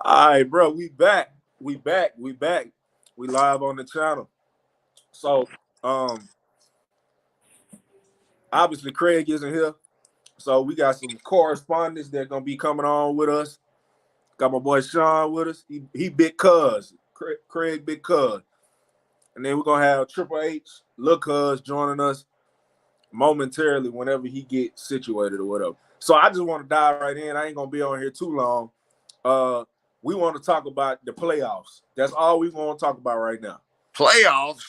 All right, bro. We back. We back. We back. We live on the channel. So, um, obviously Craig isn't here. So we got some correspondents that gonna be coming on with us. Got my boy Sean with us. He big cuz. Craig big cuz. And then we're gonna have Triple H, Lil Cuz joining us momentarily whenever he gets situated or whatever. So I just want to dive right in. I ain't gonna be on here too long. We want to talk about the playoffs. That's all we want to talk about right now. Playoffs.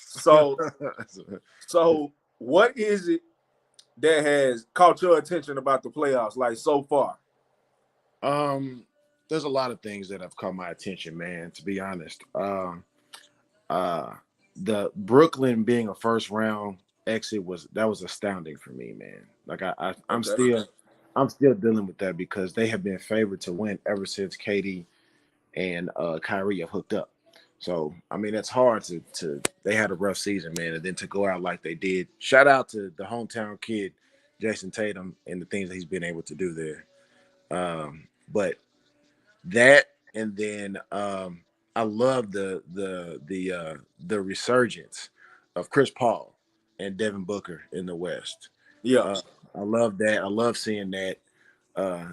So what is it that has caught your attention about the playoffs, like so far? There's a lot of things that have caught my attention, man. To be honest, the Brooklyn being a first round exit was astounding for me, man. Like I'm still dealing with that because they have been favored to win ever since KD and Kyrie have hooked up. So I mean, it's hard to they had a rough season, man, and then to go out like they did. Shout out to the hometown kid, Jason Tatum, and the things that he's been able to do there. But that, and then I love the resurgence of Chris Paul and Devin Booker in the West. Yeah, I love that. I love seeing that.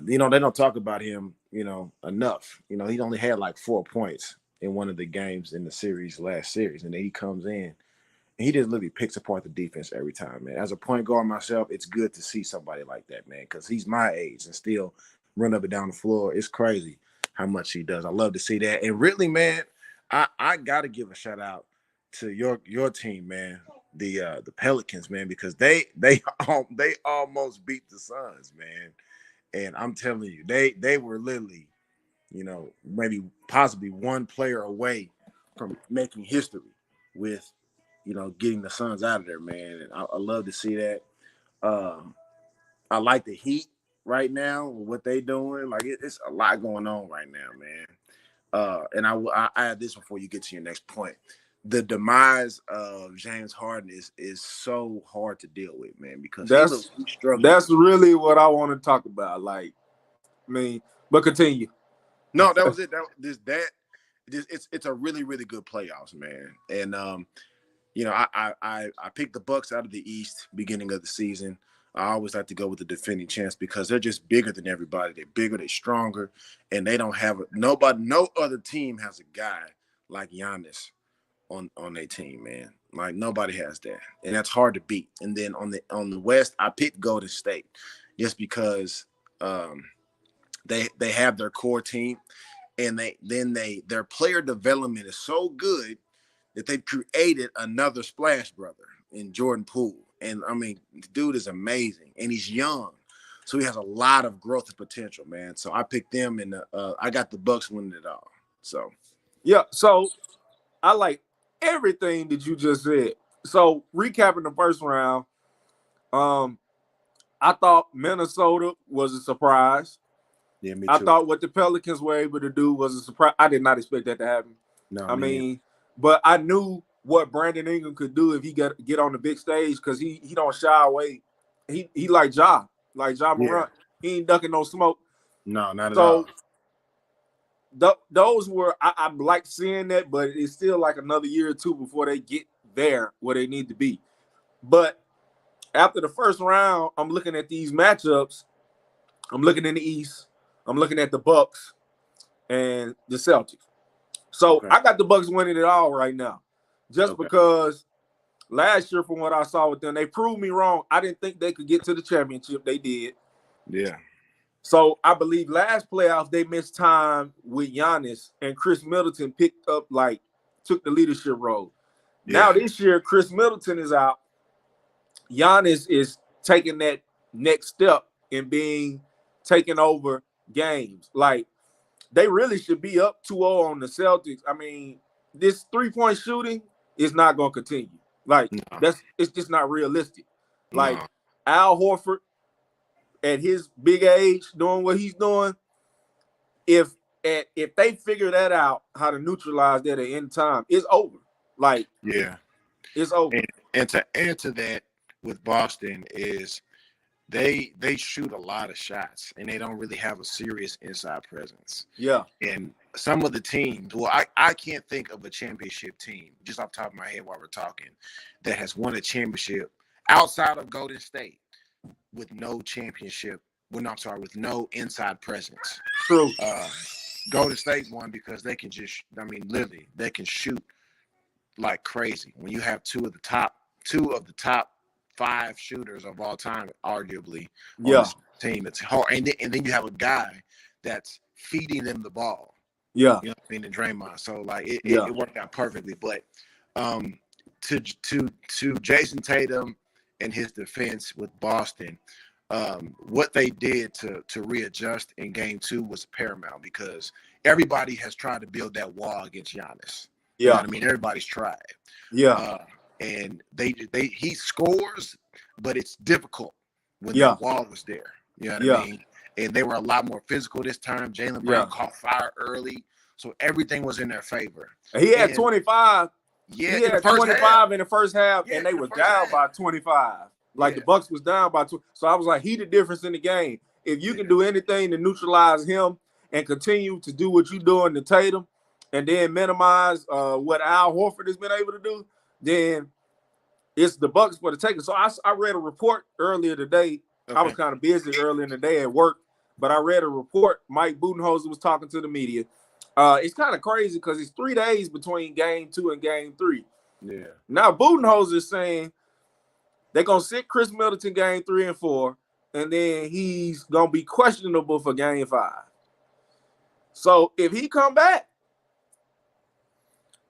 They don't talk about him, enough. He only had like 4 points in one of the games in the last series, and then he comes in and he just literally picks apart the defense every time, man. As a point guard myself, it's good to see somebody like that, man, because he's my age and still run up and down the floor. It's crazy how much he does. I love to see that. And really, man, I got to give a shout out to your team, man, the Pelicans, man, because they almost beat the Suns, man. And I'm telling you, they were literally, maybe possibly one player away from making history with, getting the Suns out of there, man. And I love to see that. I like the Heat right now, what they doing. Like it's a lot going on right now, man. And I add this before you get to your next point. The demise of James Harden is so hard to deal with, man, because that's really what I want to talk about. Like, I mean, but continue. No, that was it. It's a really, really good playoffs, man. And I picked the Bucks out of the East beginning of the season. I always like to go with the defending champs because they're just bigger than everybody. They're bigger, they're stronger, and they don't have no other team has a guy like Giannis on their team, man. Like nobody has that, and that's hard to beat. And then on the West, I picked Golden State just because they have their core team, and their player development is so good that they've created another splash brother in Jordan Poole. And I mean, the dude is amazing, and he's young, so he has a lot of growth and potential, man. So I picked them, and I got the Bucks winning it all. So yeah, so I like everything that you just said. So recapping the first round, I thought Minnesota was a surprise. Yeah, me too. I thought what the Pelicans were able to do was a surprise. I did not expect that to happen. No, I mean, but I knew what Brandon Ingram could do if he get on the big stage because he don't shy away. He like Ja Morant. He ain't ducking no smoke. No, not at all. So those were I like seeing that, but it's still like another year or two before they get there where they need to be. But after the first round, I'm looking at these matchups. I'm looking in the East. I'm looking at the Bucks and the Celtics. So okay. I got the Bucks winning it all right now. Just because last year, from what I saw with them, they proved me wrong. I didn't think they could get to the championship. They did. Yeah. So I believe last playoffs, they missed time with Giannis, and Chris Middleton took the leadership role. Yeah. Now this year, Chris Middleton is out. Giannis is taking that next step in taking over games. Like, they really should be up 2-0 on the Celtics. I mean, this 3-point shooting is not going to continue. Like, it's just not realistic. Like, Al Horford, at his big age, doing what he's doing, if they figure that out, how to neutralize that at any time, it's over. Like, yeah, it's over. And to add to that with Boston is they shoot a lot of shots, and they don't really have a serious inside presence. Yeah. And some of the teams, well, I can't think of a championship team just off the top of my head while we're talking that has won a championship outside of Golden State with no championship. Well, no, I'm sorry, with no inside presence. True. Golden State won because they can just, I mean, literally, they can shoot like crazy. When you have two of the top 5 shooters of all time, arguably, on this team, it's hard. And then you have a guy that's feeding them the ball. Yeah. You know what I mean? And Draymond. So like it worked out perfectly. But to Jason Tatum and his defense with Boston, what they did to readjust in game 2 was paramount because everybody has tried to build that wall against Giannis. Yeah. You know what I mean? Everybody's tried. Yeah. And he scores, but it's difficult when the wall was there. You know what I mean? And they were a lot more physical this time. Jaylen Brown caught fire early, so everything was in their favor. He had 25. Yeah, he had 25 in the first half, Yeah, and they in the was first down half. by 25. Like the Bucks was down by 2. So I was like, he the difference in the game. If you can do anything to neutralize him and continue to do what you're doing to Tatum, and then minimize what Al Horford has been able to do, then it's the Bucks for the taking. So I read a report earlier today. Okay. I was kind of busy earlier in the day at work, but I read a report. Mike Budenholzer was talking to the media. It's kind of crazy because it's 3 days between game 2 and game 3. Yeah. Now Budenholzer is saying they're going to sit Chris Middleton game 3 and 4, and then he's going to be questionable for game 5. So if he come back,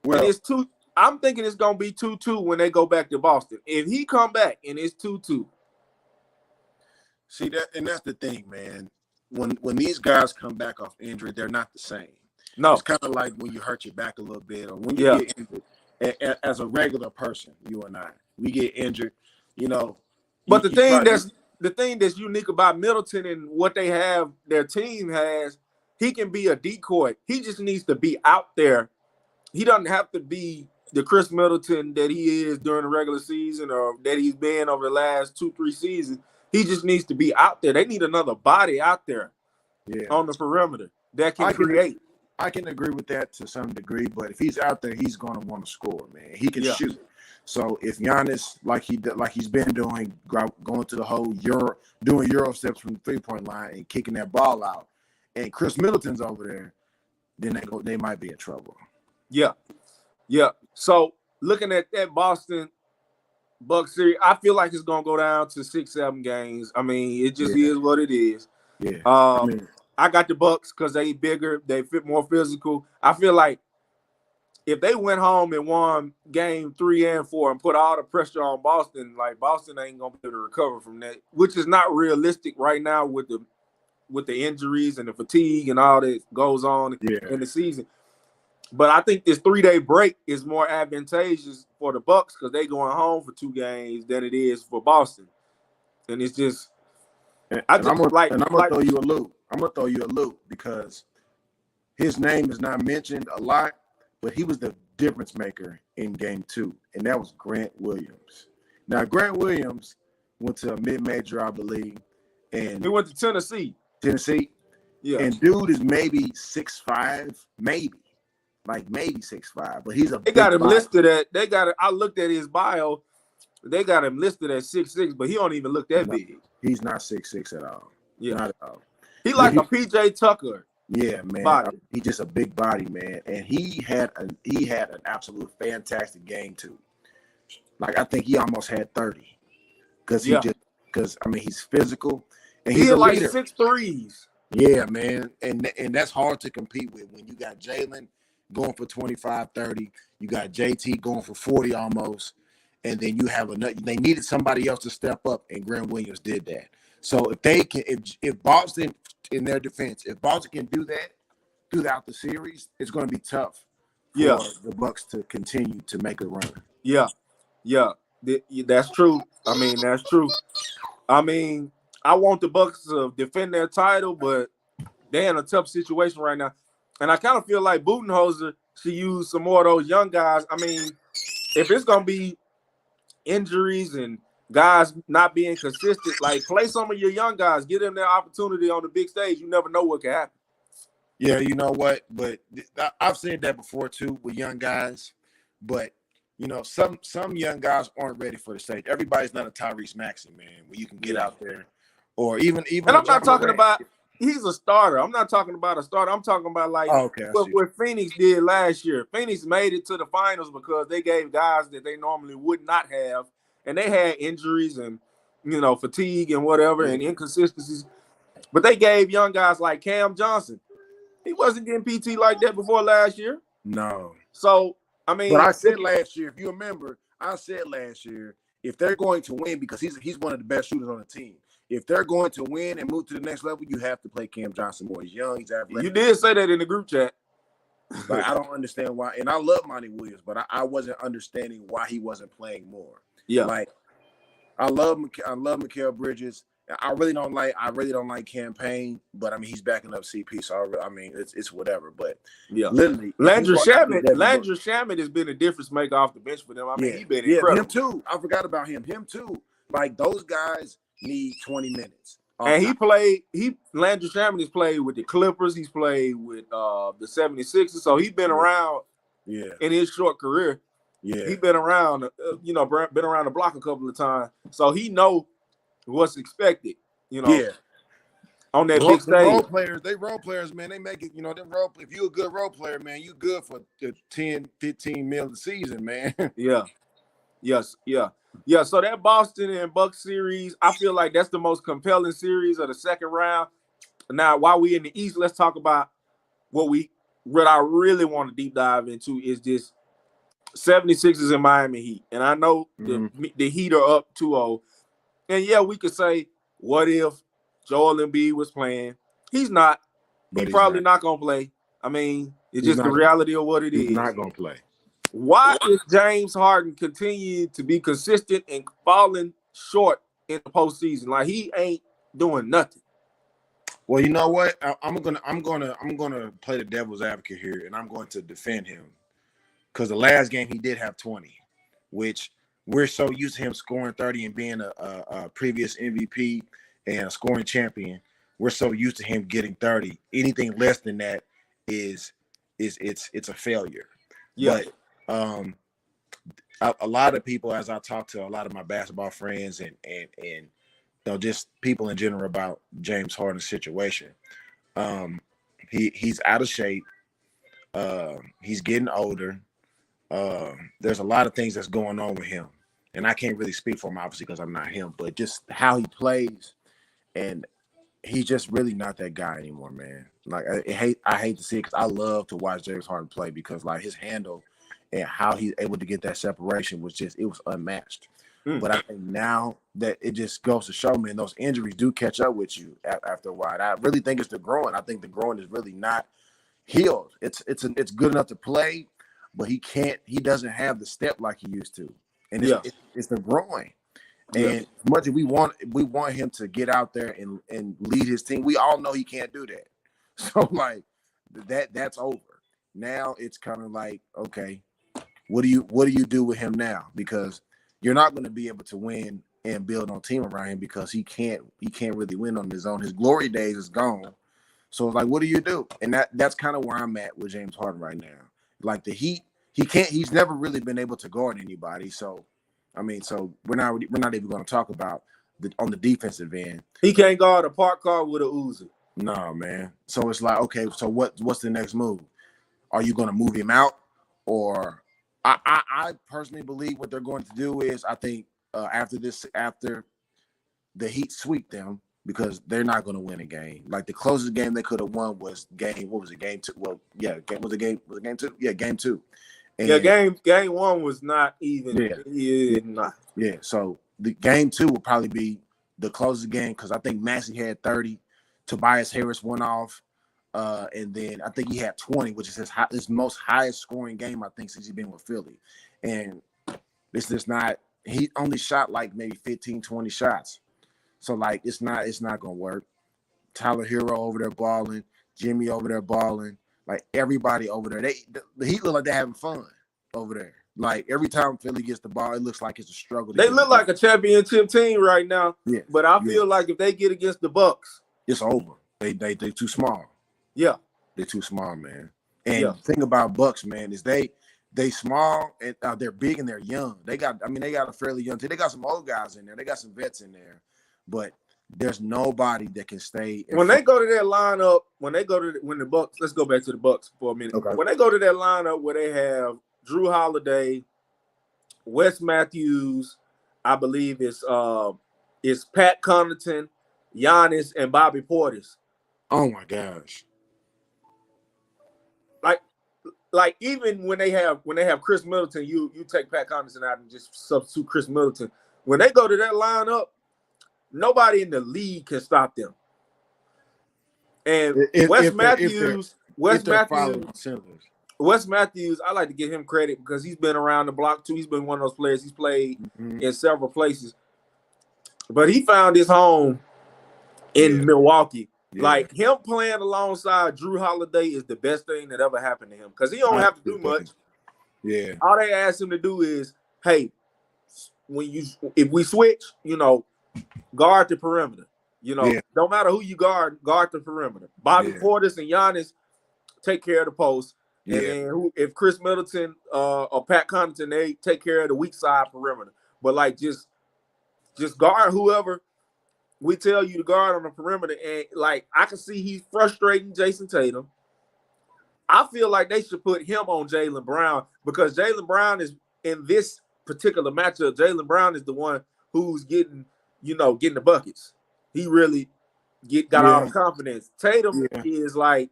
and it's 2, I'm thinking it's going to be 2-2 when they go back to Boston. If he come back and it's 2-2. See that, and that's the thing, man. When these guys come back off injury, they're not the same. No. It's kind of like when you hurt your back a little bit, or when you get injured. As a regular person, you and I, we get injured, you know. But the thing that's unique about Middleton and what they have, their team has, he can be a decoy. He just needs to be out there. He doesn't have to be the Chris Middleton that he is during the regular season or that he's been over the last 2-3 seasons. He just needs to be out there. They need another body out there on the perimeter that can create. I can agree with that to some degree, but if he's out there, he's going to want to score, man. He can shoot. So if Giannis, like he's been doing, going to the whole doing Euro steps from the 3-point line and kicking that ball out, and Chris Middleton's over there, then they might be in trouble. Yeah. So looking at that Boston Bucks series, I feel like it's gonna go down to 6-7 games. I mean, it just is what it is. Yeah. I got the Bucks because they bigger, they fit more physical. I feel like if they went home and won game 3 and 4 and put all the pressure on Boston, like Boston ain't gonna be able to recover from that, which is not realistic right now with the injuries and the fatigue and all that goes on in the season. But I think this 3-day break is more advantageous for the Bucks because they going home for 2 games than it is for Boston. And it's just, I'm gonna throw you a loop. I'm gonna throw you a loop because his name is not mentioned a lot, but he was the difference maker in game 2, and that was Grant Williams. Now, Grant Williams went to a mid-major, I believe, and he went to Tennessee. Yeah. And dude is maybe 6'5", maybe 6'5", but he's They got him listed at. I looked at his bio. They got him listed at 6'6", but he don't even look that big. He's not 6'6" at all. Yeah, not at all. He like a PJ Tucker. Yeah, man. Body. He's just a big body, man, and he had an absolute fantastic game too. Like I think he almost had 30 because he's physical and he's like leader. 6 threes. Yeah, man, and that's hard to compete with when you got Jaylen going for 25, 30. You got JT going for 40 almost, and then you have another. They needed somebody else to step up, and Grant Williams did that. So if they can, if Boston, in their defense, if Boston can do that throughout the series, it's going to be tough for the Bucks to continue to make a run. Yeah, that's true. I mean, that's true. I mean, I want the Bucks to defend their title, but they're in a tough situation right now. And I kind of feel like Budenholzer should use some more of those young guys. I mean, if it's going to be injuries and guys not being consistent. Like, play some of your young guys, give them their opportunity on the big stage. You never know what can happen. Yeah, you know what? But I've said that before too with young guys. But you know, some young guys aren't ready for the stage. Everybody's not a Tyrese Maxey, man, where you can get out there, or even. And I'm a not John talking Morant. about he's a starter. I'm not talking about a starter. I'm talking about like what Phoenix did last year. Phoenix made it to the finals because they gave guys that they normally would not have, and they had injuries and fatigue and whatever and inconsistencies. But they gave young guys like Cam Johnson. He wasn't getting PT like that before last year. No. So, I mean. But I said last year, if you remember, if they're going to win, because he's one of the best shooters on the team, if they're going to win and move to the next level, you have to play Cam Johnson more. He's young, he's athletic. You did say that in the group chat. Like, I don't understand why. And I love Monty Williams, but I wasn't understanding why he wasn't playing more. Yeah. Like, I love Mikal Bridges. I really don't like Campaign, but I mean he's backing up CP, so I mean it's whatever. But yeah, literally, Landry Shamet has been a difference maker off the bench for them. I mean, he's been incredible. Him too. I forgot about him. Him too. Like, those guys need 20 minutes. And Landry Shamet has played with the Clippers. He's played with the 76ers. So he's been around. Yeah. In his short career. Yeah. He's been around. Been around the block a couple of times. So he know what's expected, on that big stage. They role players, man. They make it, if you're a good role player, man, you good for 10, 15 mil a season, man. Yeah. Yes. Yeah. Yeah. So that Boston and Bucks series, I feel like that's the most compelling series of the second round. Now, while we in the East, let's talk about what I really want to deep dive into is this 76ers and Miami Heat. And I know the Heat are up 2-0. And yeah, we could say, what if Joel Embiid was playing? He's not. He's probably not going to play. I mean, it's just the reality of what it is. He's not going to play. Why is James Harden continuing to be consistent and falling short in the postseason? Like, he ain't doing nothing. Well, you know what? I'm gonna play the devil's advocate here, and I'm going to defend him because the last game he did have 20, which. We're so used to him scoring 30 and being a previous MVP and a scoring champion. We're so used to him getting 30. Anything less than that is it's a failure. Yeah. But a lot of people, as I talk to a lot of my basketball friends and just people in general about James Harden's situation, he's out of shape. He's getting older. There's a lot of things that's going on with him, and I can't really speak for him obviously because I'm not him, but just how he plays, and he's just really not that guy anymore, man. Like, I hate to see it because I love to watch James Harden play because like his handle and how he's able to get that separation was unmatched. But I think now that it just goes to show, man, those injuries do catch up with you after a while. And I really think it's the groin. I think the groin is really not healed. It's good enough to play. But he doesn't have the step like he used to. And it's the groin. And as much as we want him to get out there and lead his team, we all know he can't do that. So like that's over. Now it's kind of like, okay, what do you do with him now? Because you're not going to be able to win and build on team around him because he can't really win on his own. His glory days is gone. So it's like, what do you do? And that's kind of where I'm at with James Harden right now. Like the Heat, he's never really been able to guard anybody. So, I mean, we're not even going to talk about on the defensive end. He can't guard a park car with a Uzi. No, man. So it's like, okay, so what's the next move? Are you going to move him out? Or I personally believe what they're going to do is, I think after the Heat sweep them, because they're not going to win a game. Like the closest game they could have won was game 2. Well, yeah, game 2? Yeah, game 2. And game 1 was not even. Yeah, so the game 2 will probably be the closest game because I think Maxey had 30, Tobias Harris went off, and then I think he had 20, which is his most highest scoring game I think since he's been with Philly. And this is not. He only shot like maybe 15, 20 shots. So like it's not gonna work. Tyler Hero over there balling, Jimmy over there balling, like everybody over there. The Heat look like they're having fun over there. Like every time Philly gets the ball, it looks like it's a struggle. They look like a championship team right now. Yes, but I feel like if they get against the Bucks, it's over. They too small. Yeah, they're too small, man. And the thing about Bucks, man, is they small and they're big and they're young. They got a fairly young team. They got some old guys in there. They got some vets in there, but there's nobody that can stay. When they go to that lineup, when the Bucks, let's go back to the Bucks for a minute. Okay. When they go to that lineup where they have Drew Holiday, Wes Matthews, I believe it's Pat Connaughton, Giannis, and Bobby Portis. Oh my gosh! Like even when they have Chris Middleton, you take Pat Connaughton out and just substitute Chris Middleton. When they go to that lineup, nobody in the league can stop them. And Wes Matthews, I like to give him credit because he's been around the block too. He's been one of those players. He's played in several places, but he found his home in Milwaukee. Yeah. Like him playing alongside Drew Holiday is the best thing that ever happened to him because he don't have to do much. Yeah, all they ask him to do is, hey, if we switch, guard the perimeter. No matter who you guard the perimeter. Bobby Portis and Giannis take care of the post. Yeah. And then if Chris Middleton or Pat Connaughton, they take care of the weak side perimeter. But like just guard whoever we tell you to guard on the perimeter. And like I can see he's frustrating Jason Tatum. I feel like they should put him on Jaylen Brown because Jaylen Brown is in this particular matchup. Jaylen Brown is the one who's getting the buckets. He really got all the confidence. Tatum is like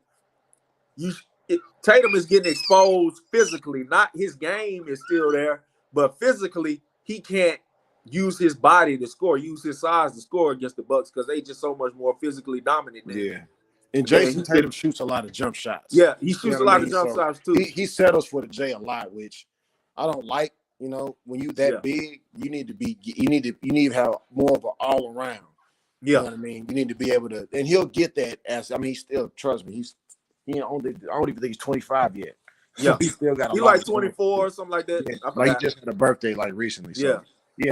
Tatum is getting exposed physically. Not his game is still there, but physically he can't use his body to score, use his size to score against the Bucks because they just so much more physically dominant than him. And Jason Tatum shoots a lot of jump shots. Yeah, he shoots a lot of jump shots too. He settles for the J a lot, which I don't like. When you that big, you need to have more of an all around. Yeah, you know what I mean. You need to be able to, and he'll get that. He still trust me. I don't even think he's 25 yet. Yeah, he still got. He like 24 or something like that. Yeah. Like he just had a birthday like recently. So,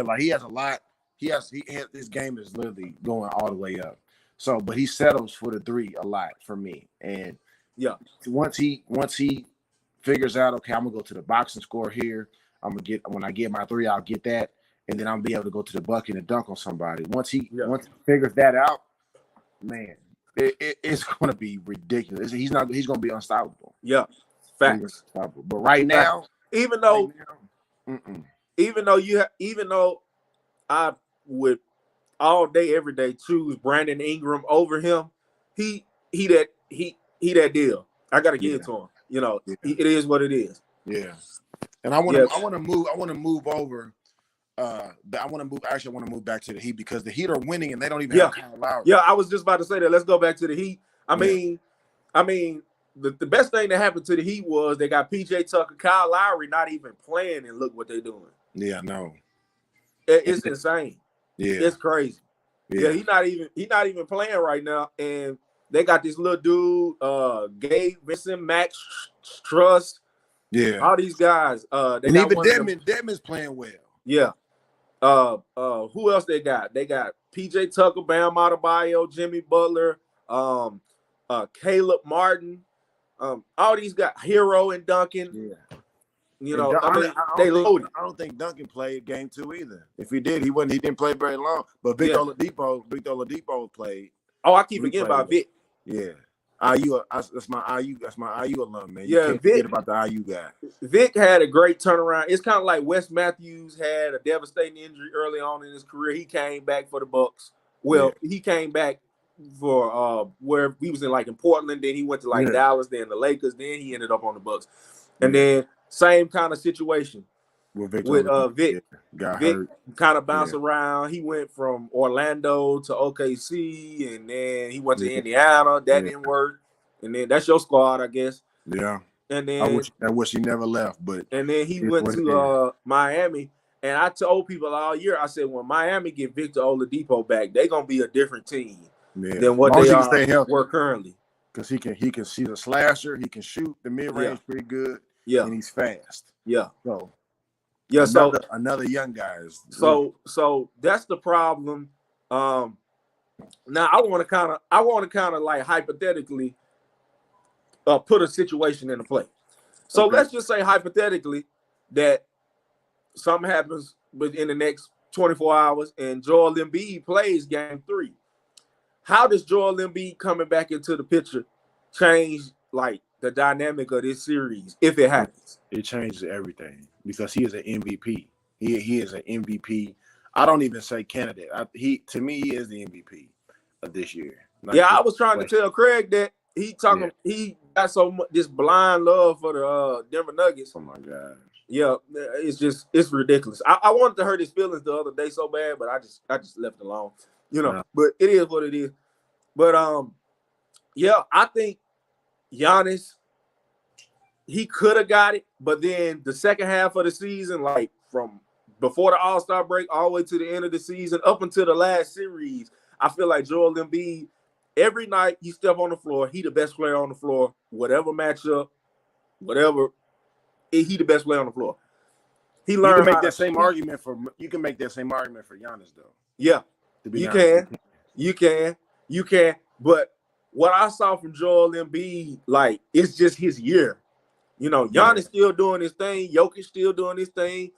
like he has a lot. His game is literally going all the way up. So, but he settles for the three a lot for me. And once he figures out, okay, I'm gonna go to the box and score here. When I get my three, I'll get that, and then I'll be able to go to the bucket and dunk on somebody. Once he figures that out, man, it's gonna be ridiculous. He's gonna be unstoppable. Yeah, facts. But right now, even though I would all day, every day choose Brandon Ingram over him, he that deal. I gotta give it to him. It is what it is. Yeah. And I want to move over. I want to move back to the Heat because the Heat are winning and they don't even have Kyle Lowry. Yeah, I was just about to say that. Let's go back to the Heat. I mean, the best thing that happened to the Heat was they got PJ Tucker, Kyle Lowry not even playing, and look what they're doing. Yeah, no, it's insane. Yeah, it's crazy. Yeah, he's not even playing right now, and they got this little dude, Gabe Vincent, Max Truss. Yeah, all these guys. And even Dedmon's playing well. Yeah. Who else they got? They got PJ Tucker, Bam Adebayo, Jimmy Butler, Caleb Martin. All these guys, Hero and Duncan. Yeah. They loaded. I don't think Duncan played game 2 either. If he did, he didn't play very long. But Victor Oladipo played. Oh, I keep forgetting about Vic. Yeah. That's my IU alum, man. You can't forget about the IU guy. Vic had a great turnaround. It's kind of like Wes Matthews had a devastating injury early on in his career. He came back for the Bucks. Well, he came back for where he was in Portland. Then he went to Dallas, then the Lakers. Then he ended up on the Bucks. And then same kind of situation with Vic. Vic hurt. Kind of bounced around. He went from Orlando to OKC, and then he went to Indiana. That didn't work. And then that's your squad, I guess. Yeah. And then I wish he never left, but and then he went to Miami. And I told people all year, I said, when Miami get Victor Oladipo back, they're gonna be a different team than what they were currently. Because he can see the slasher, he can shoot the mid range pretty good. Yeah, and he's fast. Yeah. So Yeah, another young guy. So that's the problem. Now I want to kind of like hypothetically put a situation into play. So let's just say hypothetically that something happens within the next 24 hours and Joel Embiid plays game 3. How does Joel Embiid coming back into the picture change like the dynamic of this series if it happens? It changes everything because he is an MVP. He is an MVP. I don't even say candidate. To me, he is the MVP of this year. I was trying to tell Craig that he got so much this blind love for the Denver Nuggets. Oh my God. Yeah, it's ridiculous. I wanted to hurt his feelings the other day so bad, but I just left it alone. But it is what it is. But I think Giannis, he could have got it, but then the second half of the season, like from before the All-Star break all the way to the end of the season, up until the last series, I feel like Joel Embiid, every night he step on the floor, he the best player on the floor, whatever matchup, whatever, he the best player on the floor. He learned you can make that same argument for Giannis though. Yeah, you can. But what I saw from Joel Embiid, like it's just his year. Giannis still doing his thing. Jokic still doing his thing.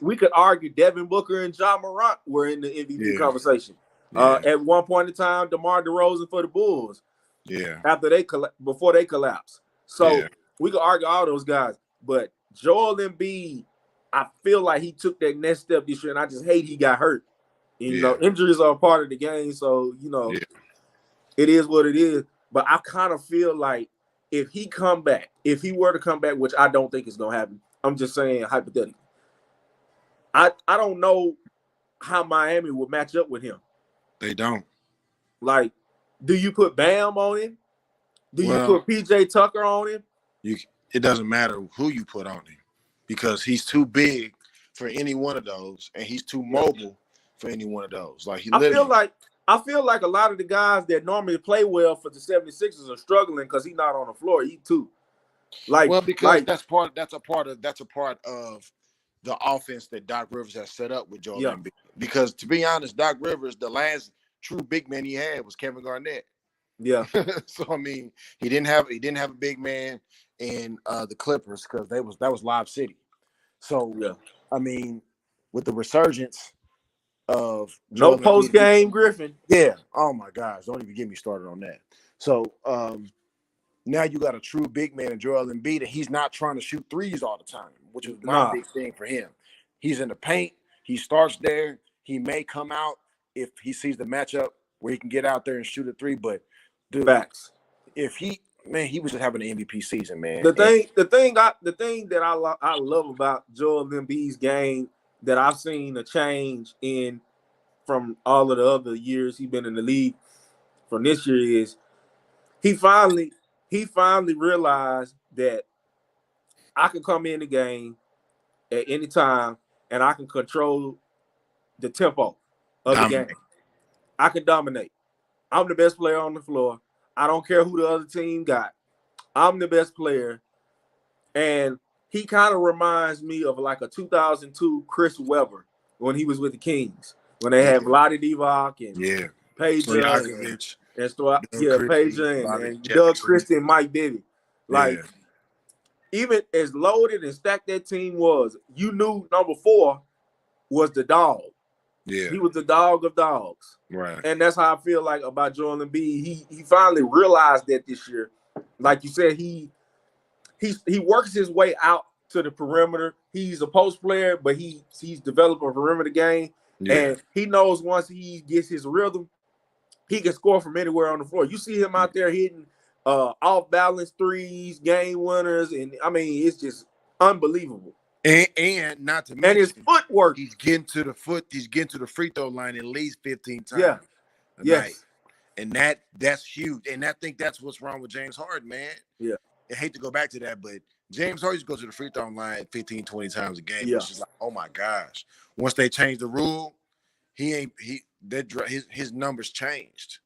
We could argue Devin Booker and Ja Morant were in the MVP conversation. At one point in time, DeMar DeRozan for the Bulls. Yeah. Before they collapsed. So we could argue all those guys. But Joel Embiid, I feel like he took that next step this year, and I just hate he got hurt. Injuries are a part of the game, so it is what it is. But I kind of feel like if he were to come back, which I don't think is gonna happen, I'm just saying hypothetically. I don't know how Miami would match up with him. They don't. Like, do you put Bam on him? Do you put PJ Tucker on him? It doesn't matter who you put on him because he's too big for any one of those, and he's too mobile for any one of those. Like I feel like a lot of the guys that normally play well for the 76ers are struggling because he's not on the floor. He too. That's a part of the offense that Doc Rivers has set up with Joel Embiid. Because to be honest, Doc Rivers, the last true big man he had was Kevin Garnett. Yeah. So I mean, he didn't have a big man in the Clippers because that was Lob City. So I mean, with the resurgence of no post game Griffin. Yeah. Oh my gosh, don't even get me started on that. So now you got a true big man in Joel Embiid, and he's not trying to shoot threes all the time, which is my big thing for him. He's in the paint. He starts there. He may come out if he sees the matchup where he can get out there and shoot a three. But dude, if he was just having an MVP season, man. The thing that I love about Joel Embiid's game that I've seen a change in from all of the other years he's been in the league from this year is he finally realized that I can come in the game at any time and I can control the tempo of the game. I can dominate. I'm the best player on the floor. I don't care who the other team got. I'm the best player. And he kind of reminds me of like a 2002 Chris Webber when he was with the Kings, when they had Vlade Divac and Peja and Doug Christie and Mike Bibby. Even as loaded and stacked that team was, you knew number 4 was the dog. Yeah, he was the dog of dogs. Right. And that's how I feel like about Joel Embiid. He finally realized that this year. Like you said, he works his way out to the perimeter. He's a post player, but he's developed a perimeter game. Yeah. And he knows once he gets his rhythm, he can score from anywhere on the floor. You see him out there hitting off balance threes, game winners, and I mean it's just unbelievable. And not to mention his footwork. He's getting to the free throw line at least 15 times. Yeah. Yes. And that's huge. And I think that's what's wrong with James Harden, man. Yeah. I hate to go back to that, but James Harden goes to the free throw line 15, 20 times a game. Yeah. It's just like, oh my gosh. Once they changed the rule, his numbers changed.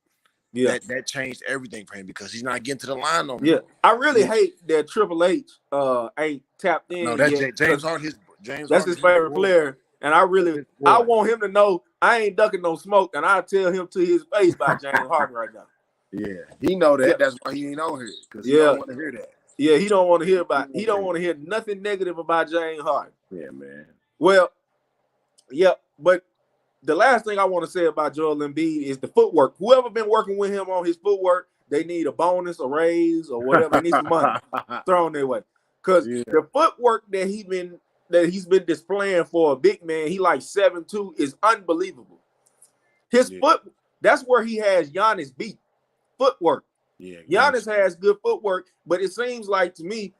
Yeah. That changed everything for him because he's not getting to the line no more. Yeah. I really hate that Triple H ain't tapped in. No, that's James Harden. James That's Harden his favorite player. And I want him to know I ain't ducking no smoke, and I'll tell him to his face by James Harden right now. Yeah, he know that. Yeah. That's why he ain't on here, because he don't want to hear that. Yeah, he don't want to hear he don't want to hear nothing negative about James Harden. Yeah, man. Well, yeah, but the last thing I want to say about Joel Embiid is the footwork. Whoever been working with him on his footwork, they need a bonus, a raise, or whatever. They need some money thrown their way. Because the footwork that he's been displaying for a big man, he like 7'2", is unbelievable. His foot, that's where he has Giannis beat. Footwork. Yeah, Giannis has good footwork, but it seems like to me,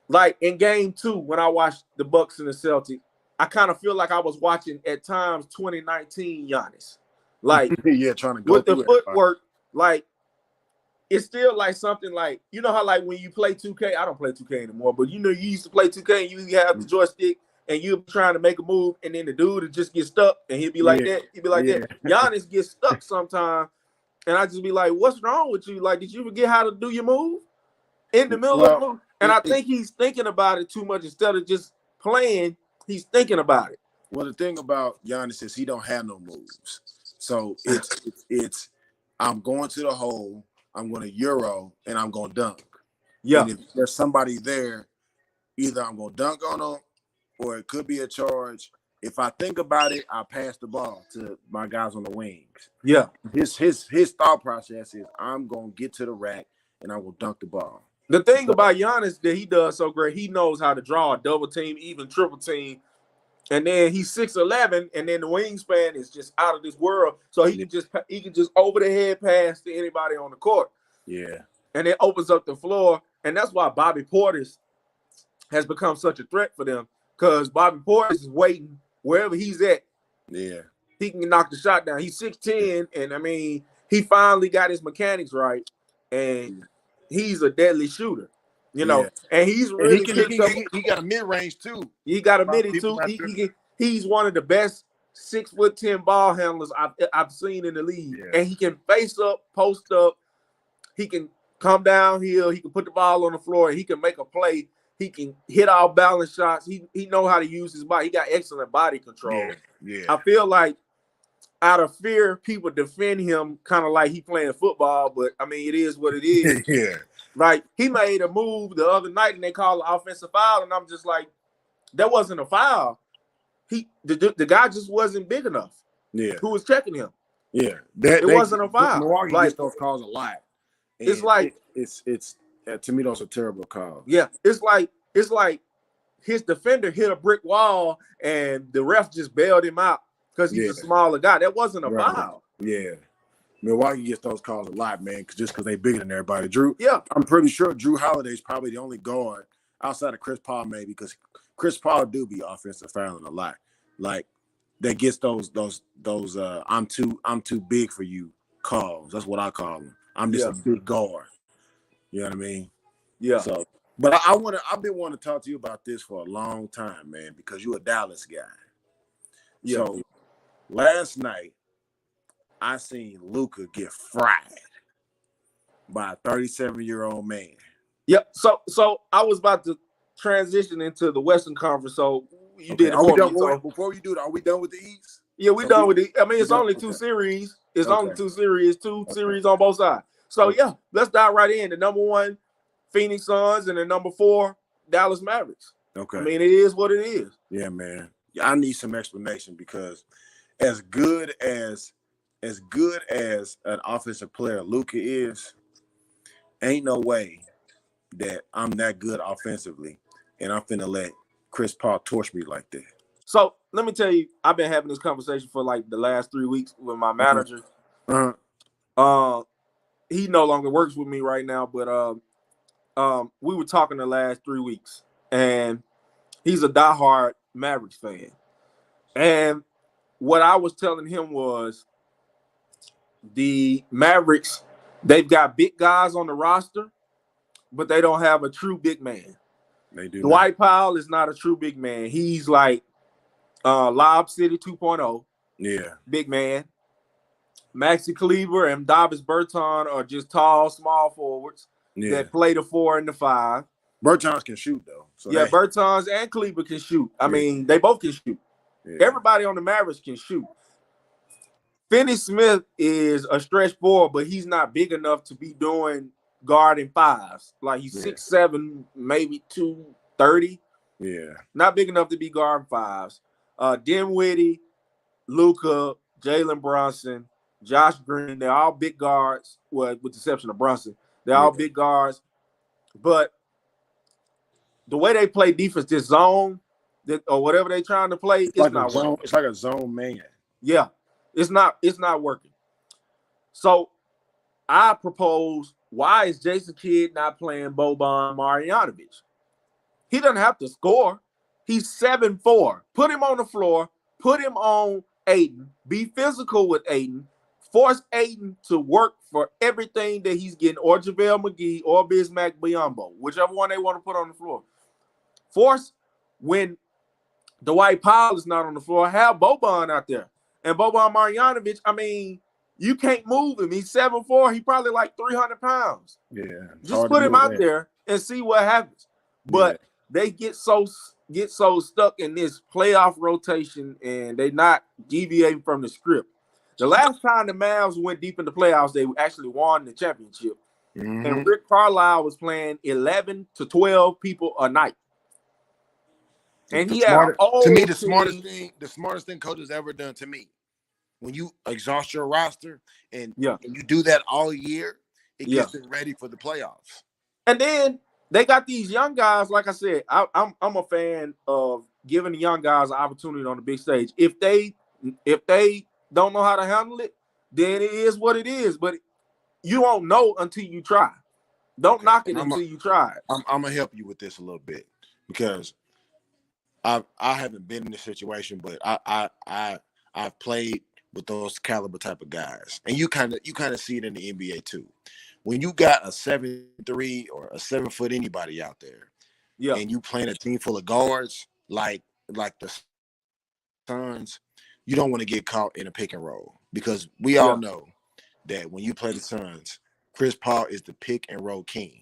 like in game 2, when I watched the Bucks and the Celtics, I kind of feel like I was watching at times 2019 Giannis. Like, trying to go with the footwork, like it's still like something like, you know how like when you play 2K, I don't play 2K anymore, but you know you used to play 2K and you have the joystick and you're trying to make a move and then the dude would just get stuck and he'd be like that. He'd be like that. Giannis gets stuck sometimes. And I just be like, what's wrong with you? Like, did you forget how to do your move in the middle of the move? And I think he's thinking about it too much instead of just playing. He's thinking about it. Well, the thing about Giannis is he don't have no moves. So it's I'm going to the hole, I'm going to Euro, and I'm going to dunk. Yeah. And if there's somebody there, either I'm going to dunk on them or it could be a charge. If I think about it, I pass the ball to my guys on the wings. Yeah. His thought process is I'm going to get to the rack and I will dunk the ball. The thing about Giannis that he does so great, he knows how to draw a double team, even triple team. And then he's 6'11", and then the wingspan is just out of this world. So he can just over the head pass to anybody on the court. Yeah. And it opens up the floor. And that's why Bobby Portis has become such a threat for them. Because Bobby Portis is waiting wherever he's at. Yeah. He can knock the shot down. He's 6'10", and I mean, he finally got his mechanics right. And he's a deadly shooter. You know, and he's really he got a mid-range too. He got a mid too. He's one of the best 6'10" ball handlers I've seen in the league. Yeah. And he can face up, post up. He can come downhill. He can put the ball on the floor, and he can make a play. He can hit off balance shots. He know how to use his body. He got excellent body control. Yeah. I feel like out of fear, people defend him kind of like he playing football, but I mean, it is what it is. Yeah. Like, he made a move the other night and they called an offensive foul, and I'm just like, that wasn't a foul. The guy just wasn't big enough. Yeah. Who was checking him? Yeah. It wasn't a foul. Milwaukee gets those calls a lot. It's like it's to me, those are terrible calls. Yeah. It's like his defender hit a brick wall and the ref just bailed him out because he's a smaller guy. That wasn't a foul. Yeah. Milwaukee gets those calls a lot, man, just because they bigger than everybody. I'm pretty sure Drew Holiday's probably the only guard outside of Chris Paul, maybe, because Chris Paul do be offensive fouling a lot. Like, that gets those I'm too big for you calls. That's what I call them. I'm just a big guard. You know what I mean? Yeah. So, but I've been wanting to talk to you about this for a long time, man, because you're a Dallas guy. Yeah. So last night, I seen Luka get fried by a 37-year-old man. Yep. So I was about to transition into the Western Conference. So you did. Before you do that, are we done with the East? Yeah, we're done with it. I mean, it's only two series. It's only two series, series on both sides. So yeah, let's dive right in. The number 1 Phoenix Suns and the number 4 Dallas Mavericks. Okay. I mean, it is what it is. Yeah, man. I need some explanation, because as good as an offensive player Luka is, ain't no way that I'm that good offensively and I'm finna let Chris Paul torch me like that. So let me tell you, I've been having this conversation for like the last 3 weeks with my manager. He no longer works with me right now, but we were talking the last 3 weeks, and he's a diehard Mavericks fan. And what I was telling him was, the Mavericks, they've got big guys on the roster, but they don't have a true big man. They do. Dwight Powell is not a true big man. He's like Lob City 2.0. Yeah. Big man. Maxi Kleber and Davis Berton are just tall, small forwards that play the 4 and the 5. Bertans can shoot though. So yeah, Bertans and Kleber can shoot. I mean, they both can shoot. Yeah. Everybody on the Mavericks can shoot. Finney Smith is a stretch forward, but he's not big enough to be doing guarding fives. Like he's 6'7", maybe 230. Yeah. Not big enough to be guarding fives. Dinwiddie, Luka, Jalen Brunson, Josh Green, they're all big guards. Well, with the exception of Brunson. They're all big guards. But the way they play defense, this zone, or whatever they're trying to play, it's not working. It's like a zone man. Yeah. It's not working. So I propose, why is Jason Kidd not playing Boban Marjanovic? He doesn't have to score. He's 7'4". Put him on the floor. Put him on Aiden. Be physical with Aiden. Force Aiden to work for everything that he's getting, or JaVale McGee, or Bismack Biyombo, whichever one they want to put on the floor. Force, when Dwight Powell is not on the floor, have Boban out there. And Boban Marjanovic, I mean, you can't move him. He's 7'4". He probably like 300 pounds. Yeah. Just put him out there and see what happens. But they get so stuck in this playoff rotation, and they not deviating from the script. The last time the Mavs went deep in the playoffs, they actually won the championship. Mm-hmm. And Rick Carlisle was playing 11 to 12 people a night. And he had the smartest thing coach has ever done to me. When you exhaust your roster and you do that all year, it gets them ready for the playoffs. And then they got these young guys. Like I said, I'm a fan of giving the young guys an opportunity on the big stage. If they don't know how to handle it, then it is what it is. But you won't know until you try. Don't knock it until you try it. I'm gonna help you with this a little bit, because I haven't been in this situation, but I've played with those caliber type of guys, and you kind of see it in the NBA too. When you got a 7'3" or a 7-foot anybody out there, and you playing a team full of guards like the Suns, you don't want to get caught in a pick and roll, because we all know that when you play the Suns, Chris Paul is the pick and roll king,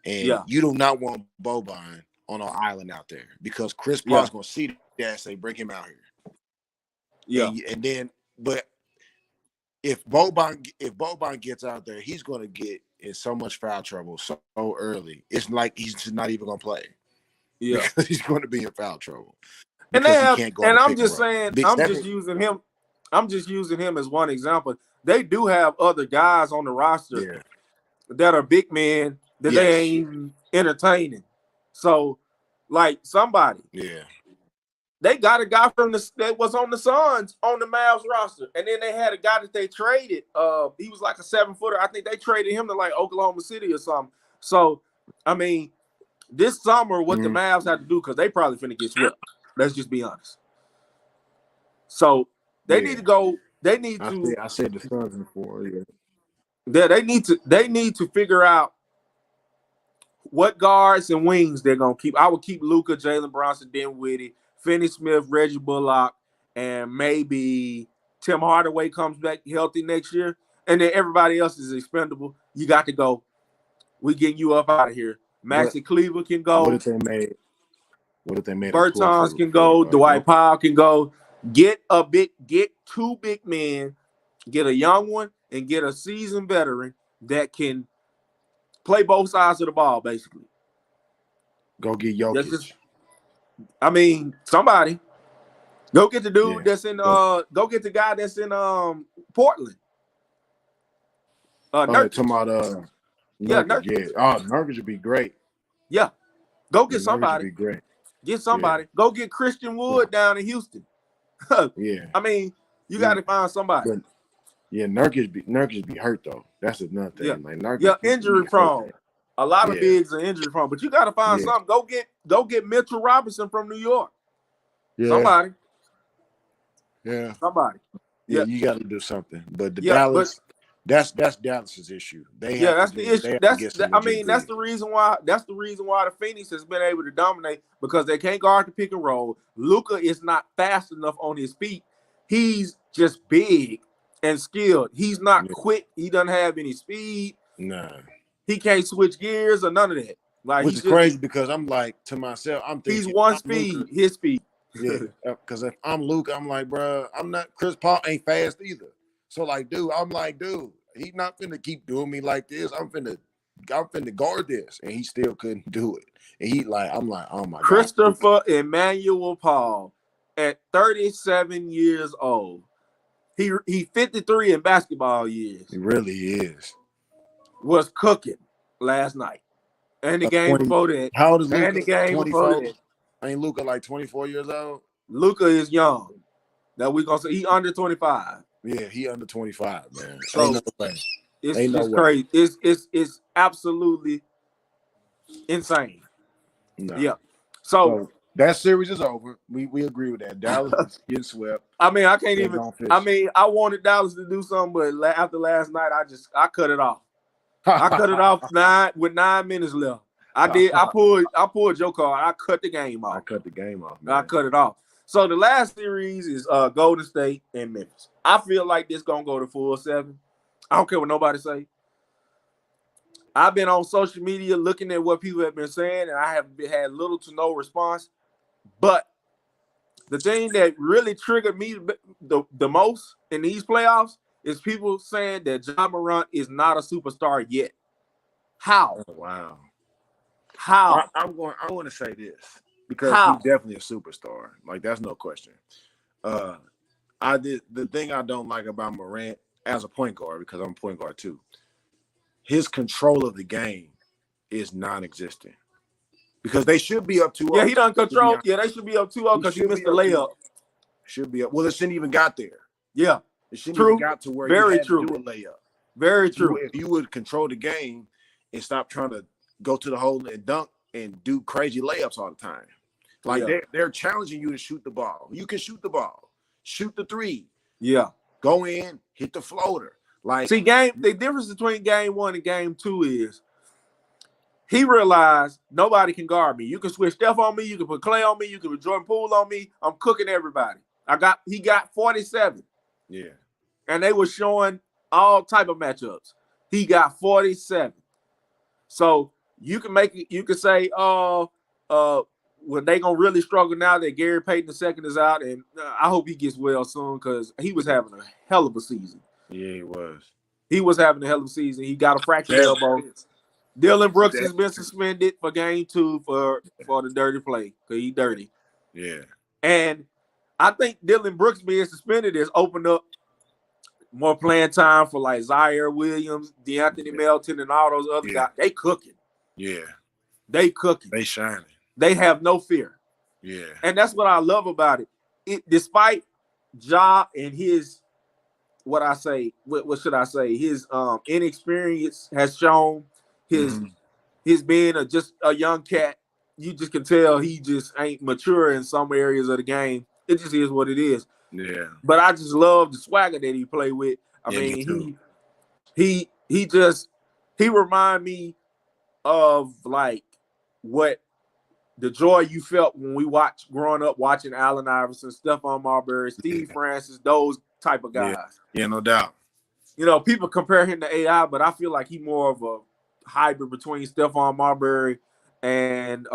and you do not want Boban on an island out there, because Chris Paul's going to see that and say, bring him out here. Yeah. And then, but if Boban gets out there, he's going to get in so much foul trouble so early. It's like he's just not even going to play. Yeah. Because he's going to be in foul trouble. And I'm just saying, I'm just using him as one example. They do have other guys on the roster that are big men that they ain't even entertaining. So, like, somebody. Yeah. They got a guy that was on the Suns on the Mavs roster. And then they had a guy that they traded. He was like a 7-footer. I think they traded him to like Oklahoma City or something. So, I mean, this summer, what the Mavs had to do, because they probably finna get swept. Let's just be honest. So they need to go. They need to. I said the Suns before. Yeah. They need to figure out what guards and wings they're gonna keep. I would keep Luka, Jalen Brunson, Dinwiddie, Finney Smith, Reggie Bullock, and maybe Tim Hardaway comes back healthy next year, and then everybody else is expendable. You got to go. We getting you up out of here. Maxi Kleber can go. What if they made? Bertans can go. Dwight Powell can go. Get two big men, get a young one, and get a seasoned veteran that can play both sides of the ball, basically. Go get Jokic. Somebody. Go get the dude that's in go get the guy that's in Portland. Nurkic. Nurkic. Nurkic would be great. Yeah. Go get somebody. Would be great. Get somebody. Go get Christian Wood down in Houston. Yeah. You got to find somebody. But, Nurkic be hurt though. That's another thing. Yeah. Like Nurkic, injury prone. A lot of bigs are injury prone, but you got to find something. Go get Mitchell Robinson from New York. Yeah. Somebody. Yeah. Somebody. Yeah, you got to do something. But Dallas. That's Dallas's issue. That's the issue. That's the reason why. That's the reason why the Phoenix has been able to dominate, because they can't guard the pick and roll. Luka is not fast enough on his feet. He's just big and skilled. He's not quick. He doesn't have any speed. No. He can't switch gears or none of that. Like which is crazy because I'm like to myself, I'm thinking he's one I'm speed, Luka. his speed. Yeah, because if I'm Luka, I'm like, bro, I'm not. Chris Paul ain't fast either. So like, dude, he's not finna keep doing me like this. I'm finna guard this, and he still couldn't do it. And I'm like, oh my god, Christopher Emmanuel Paul, at 37 years old, he 53 in basketball years. he really is. Was cooking last night, and the game 20, before that, how old is and Luka? the game before 24. that. Ain't Luka like 24 years old? Luka is young. That we gonna say he under 25. Yeah, he under 25, man. So ain't no way. It's crazy. It's absolutely insane. No. Yeah. So that series is over. We agree with that. Dallas is getting swept. I mean, I can't even. I mean, I wanted Dallas to do something, but after last night, I cut it off. I cut it off with 9 minutes left. I pulled Joe card. I cut the game off. Man. I cut it off. So the last series is Golden State and Memphis. I feel like this gonna go to full 7. I don't care what nobody say. I've been on social media looking at what people have been saying, and I have had little to no response. But the thing that really triggered me the most in these playoffs is people saying that Ja Morant is not a superstar yet. How? Oh, wow. How? I want to say this because he's definitely a superstar. Like, that's no question. The thing I don't like about Morant as a point guard, because I'm a point guard too, his control of the game is non-existent. Because they should be up 2-0. Yeah, he doesn't control. Yeah, they should be up 2-0 because he missed the layup. Should be up. Well, it shouldn't even got there. Yeah. It shouldn't even got to where you had to do a layup. Very true. If you would control the game and stop trying to go to the hole and dunk and do crazy layups all the time. Like, they're challenging you to shoot the ball. You can shoot the ball. Shoot the 3. Yeah. Go in, hit the floater. Like, see, the difference between game 1 and game 2 is he realized nobody can guard me. You can switch Steph on me, you can put Clay on me, you can put Jordan Poole on me. I'm cooking everybody. He got 47. Yeah. And they were showing all type of matchups. He got 47. So you can make it, you can say, well, they gonna really struggle now that Gary Payton II is out, and I hope he gets well soon because he was having a hell of a season. Yeah, he was. He was having a hell of a season. He got a fractured elbow. Dylan Brooks has been suspended for game 2 for the dirty play because he's dirty. Yeah. And I think Dylan Brooks being suspended has opened up more playing time for like Zaire Williams, DeAnthony Melton, and all those other guys. They cooking. Yeah. They cooking. They shining. They have no fear. Yeah. And that's what I love about it. Despite Ja and his, what should I say? His inexperience has shown his being just a young cat. You just can tell he just ain't mature in some areas of the game. It just is what it is. Yeah. But I just love the swagger that he played with. I mean, he remind me of like what the joy you felt when we growing up watching Allen Iverson, Stephon Marbury, Steve Francis, those type of guys. Yeah, no doubt. You know, people compare him to AI, but I feel like he's more of a hybrid between Stephon Marbury and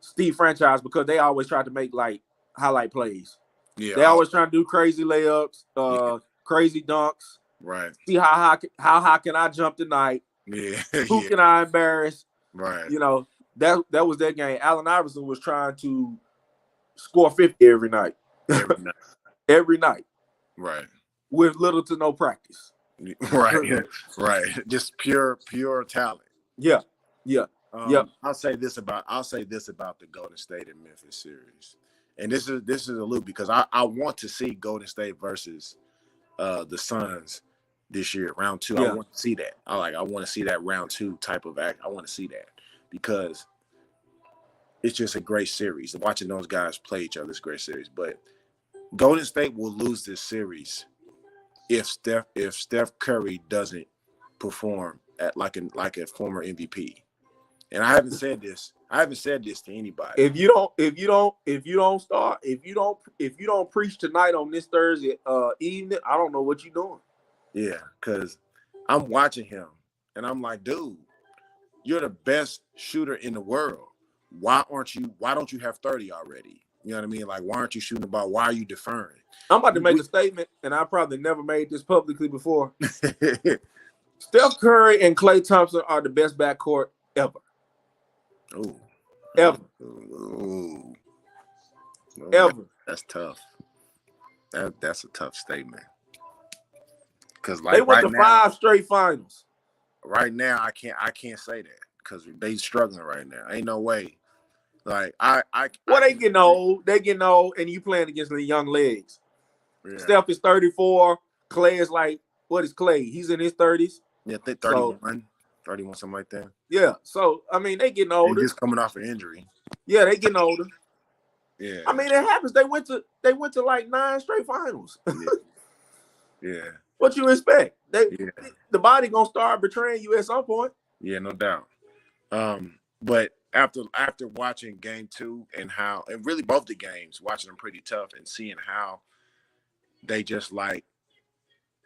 Steve Franchise because they always try to make like highlight plays. Yeah, they always trying to do crazy layups, crazy dunks. Right. See how high can I jump tonight? Yeah. Who can I embarrass? Right. You know, that was that game. Allen Iverson was trying to score 50 every night. Every night. Right. With little to no practice. Right. Right. Just pure talent. Yeah. Yeah. I'll say this about the Golden State and Memphis series. And this is a loop because I want to see Golden State versus the Suns this year, round 2. Yeah. I want to see that. I want to see that round 2 type of act. I want to see that because it's just a great series. Watching those guys play each other is a great series. But Golden State will lose this series if Steph Curry doesn't perform at like a former MVP. And I haven't said this to anybody. If you don't preach tonight on this Thursday evening, I don't know what you're doing. Yeah, because I'm watching him and I'm like, dude, you're the best shooter in the world. Why don't you have 30 already? You know what I mean? Like, why aren't you shooting the ball? Why are you deferring? I'm about to make a statement, and I probably never made this publicly before. Steph Curry and Klay Thompson are the best backcourt ever. Oh, ever. Ooh. Ever. That's tough. That's a tough statement. Because they went to 5 straight finals. Right now, I can't say that because they struggling right now. Ain't no way. Like they getting old. They getting old, and you playing against the young legs. Yeah. Steph is 34. Klay is like, what is Klay? He's in his 30s. Yeah, 31, 31, something like that. Yeah. So I mean, they getting older. They're just coming off an injury. Yeah, they getting older. Yeah. I mean, it happens. They went to like 9 straight finals. Yeah. What you expect? The body gonna start betraying you at some point. Yeah, no doubt. But after watching game 2 and really both the games, watching them pretty tough and seeing how they just like,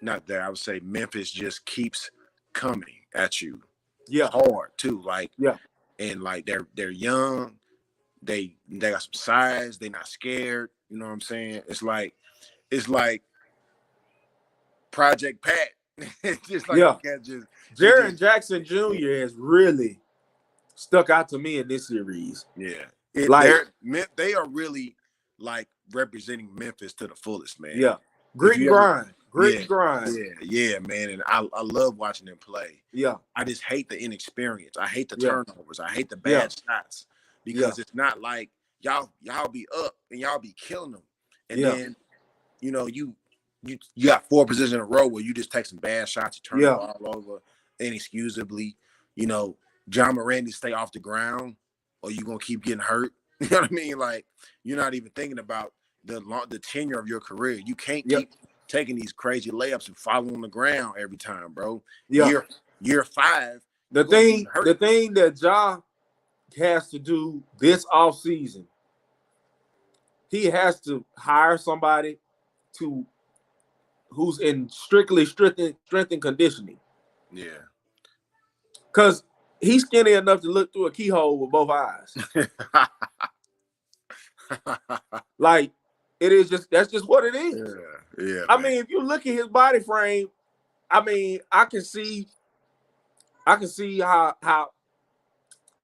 not that I would say Memphis just keeps coming at you. Yeah. Hard too. Like, yeah. And like they're young, they got some size, they're not scared. You know what I'm saying? It's like Project Pat. Just like Jaren Jackson Jr. has really stuck out to me in this series. Yeah. They are really like representing Memphis to the fullest, man. Yeah. Grit and grind. Yeah, man. And I love watching them play. Yeah. I just hate the inexperience. I hate the turnovers. I hate the bad shots because it's not like y'all be up and y'all be killing them. And then, you got 4 positions in a row where you just take some bad shots, you turn the ball over inexcusably. John Morant stay off the ground or you going to keep getting hurt. You know what I mean? Like, you're not even thinking about the tenure of your career. You can't keep taking these crazy layups and falling on the ground every time, bro. Yeah. Year 5. The thing that Ja has to do this offseason, he has to hire somebody who's in strictly strength and conditioning. Yeah. Because he's skinny enough to look through a keyhole with both eyes. Like, that's just what it is. Yeah. I mean, if you look at his body frame, I mean, I can see how